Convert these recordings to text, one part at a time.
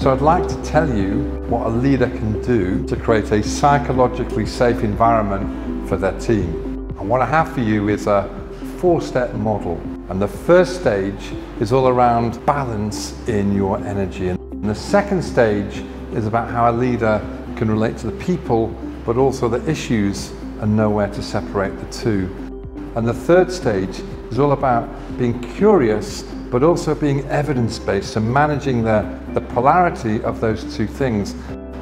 So I'd like to tell you what a leader can do to create a psychologically safe environment for their team. And what I have for you is a 4-step model. And the first stage is all around balance in your energy. And the second stage is about how a leader can relate to the people, but also the issues, and know where to separate the two. And the third stage is all about being curious, but also being evidence-based, so managing the polarity of those two things.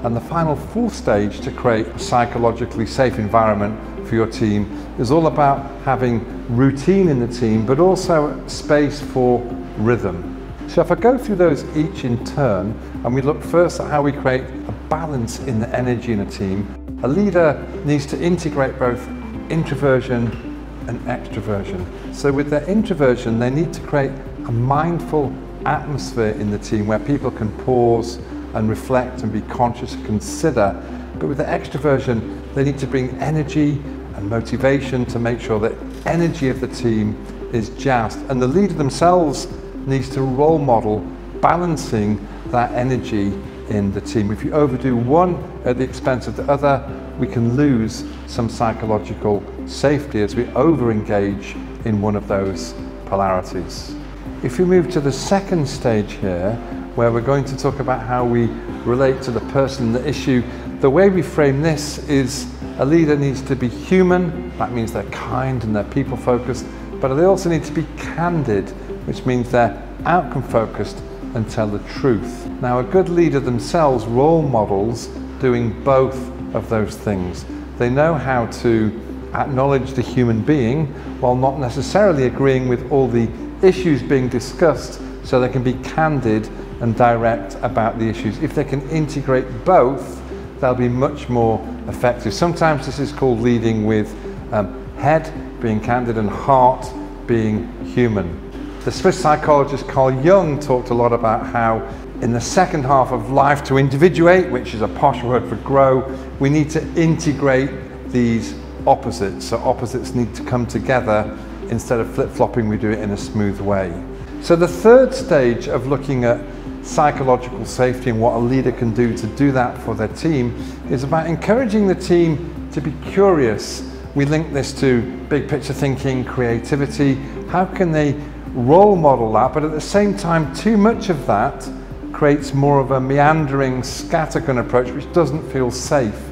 And the final fourth stage, to create a psychologically safe environment for your team, is all about having routine in the team, but also space for rhythm. So if I go through those each in turn, and we look first at how we create a balance in the energy in a team, a leader needs to integrate both introversion and extroversion. So with their introversion, they need to create a mindful atmosphere in the team where people can pause and reflect and be conscious and consider. But with the extroversion, they need to bring energy and motivation to make sure that energy of the team is jazzed. And the leader themselves needs to role model balancing that energy in the team. If you overdo one at the expense of the other, we can lose some psychological safety as we over-engage in one of those polarities. If we move to the second stage here, where we're going to talk about how we relate to the person, the issue, the way we frame this is a leader needs to be human. That means they're kind and they're people-focused, but they also need to be candid, which means they're outcome-focused and tell the truth. Now, a good leader themselves role models doing both of those things. They know how to acknowledge the human being while not necessarily agreeing with all the issues being discussed, so they can be candid and direct about the issues. If they can integrate both, they'll be much more effective. Sometimes this is called leading with head being candid and heart being human. The Swiss psychologist Carl Jung talked a lot about how in the second half of life, to individuate, which is a posh word for grow, we need to integrate these opposites. So opposites need to come together. Instead of flip-flopping, we do it in a smooth way. So the third stage of looking at psychological safety and what a leader can do to do that for their team is about encouraging the team to be curious. We link this to big picture thinking, creativity. How can they role model that, but at the same time, too much of that creates more of a meandering, scattergun approach, which doesn't feel safe.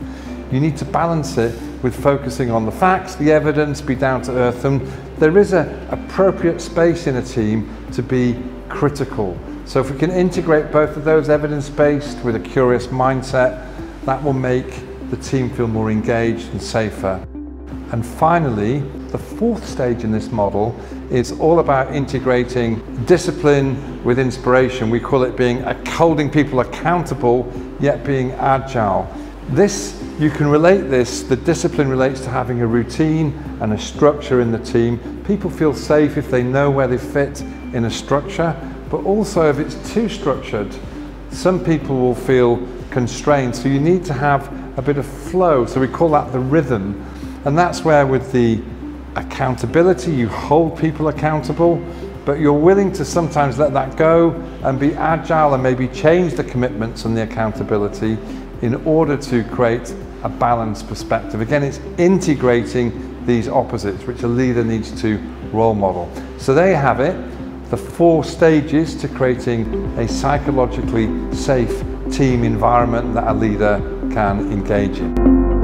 You need to balance it with focusing on the facts, the evidence, be down to earth, and there is an appropriate space in a team to be critical. So if we can integrate both of those, evidence-based with a curious mindset, that will make the team feel more engaged and safer. And finally, the fourth stage in this model is all about integrating discipline with inspiration. We call it holding people accountable, yet being agile. You can relate this, the discipline relates to having a routine and a structure in the team. People feel safe if they know where they fit in a structure, but also if it's too structured, some people will feel constrained. So you need to have a bit of flow. So we call that the rhythm. And that's where with the accountability, you hold people accountable, but you're willing to sometimes let that go and be agile and maybe change the commitments and the accountability in order to create a balanced perspective. Again, it's integrating these opposites, which a leader needs to role model. So there you have it, the 4 stages to creating a psychologically safe team environment that a leader can engage in.